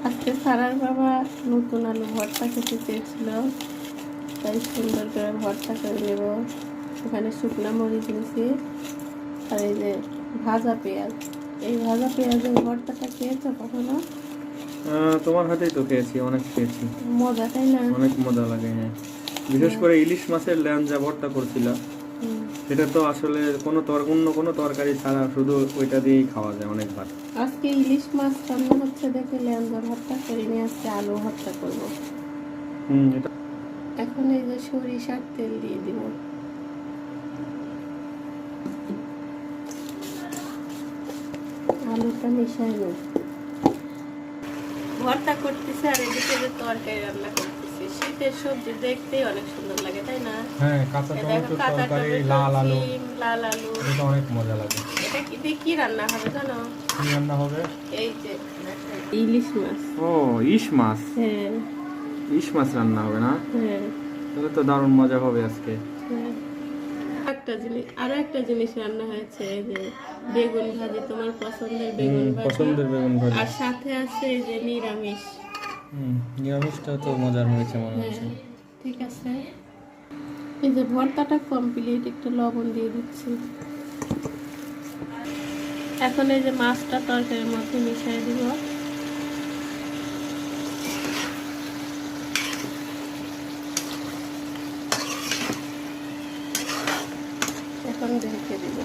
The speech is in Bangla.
আজকে সারার বাবা নতুন আলু ভর্তা খেতে চেয়েছিল, তাই সুন্দর করে ভর্তা করে নেব। এখানে শুকনো মরিচ নিয়েছি আর এই যে ভাজা পেঁয়াজ। এই ভাজা পেঁয়াজের ভর্তাটা খেয়েছো কখনো? তোমার হাতেই তো খেয়েছি, অনেক খেয়েছি। মজা, তাই না? অনেক মজা লাগে। হ্যাঁ, বিশেষ করে ইলিশ মাছের ল্যাঞ্জা ভর্তা করছিল, সেটা তো আসলে অন্য কোনো তরকারি ছাড়া শুধু ওইটা দিয়েই খাওয়া যায় অনেক ভাত। আজকে ইলিশ মাছ রান্না হচ্ছে দেখে ল্যাঞ্জা ভর্তা করে নিয়ে আজকে আলু ভর্তা করবো। এটা এখন এই যে সরিষার তেল দিয়ে দিব। আলুটা মিশাই নেব। ভর্তা করতেছে আর এদিকে যে তরকারি রান্না করতেছি। শীতের সবজি দেখতেই অনেক সুন্দর লাগে, তাই না? হ্যাঁ, কাঁচা টমেটো তরকারি, লাল আলু, এটা অনেক মজা লাগে। এটা কি রান্না হবে জানো? কি রান্না হবে? এই যে ইলিশ মাছ। ও, ইলিশ মাছ। হ্যাঁ, ইলিশ মাছ রান্না হবে না? হ্যাঁ, তাহলে তো দারুণ মজা হবে আজকে। হ্যাঁ। আরো একটা জিনিস রান্না হয়েছে, এই যে বেগুন ভাজি, তোমার পছন্দের বেগুন ভাজি। পছন্দের বেগুন ভাজি। আর সাথে আছে এই যে নিরামিষ। নিরামিষটা তো মজার হয়েছে মনে হচ্ছে। ঠিক আছে, এই যে ভর্তাটা কমপ্লিট, একটু লবণ দিয়ে দিচ্ছি। এখন এই যে মাছটা তরকারির মধ্যে মিশিয়ে দিব। এখন ঢেকে দিব।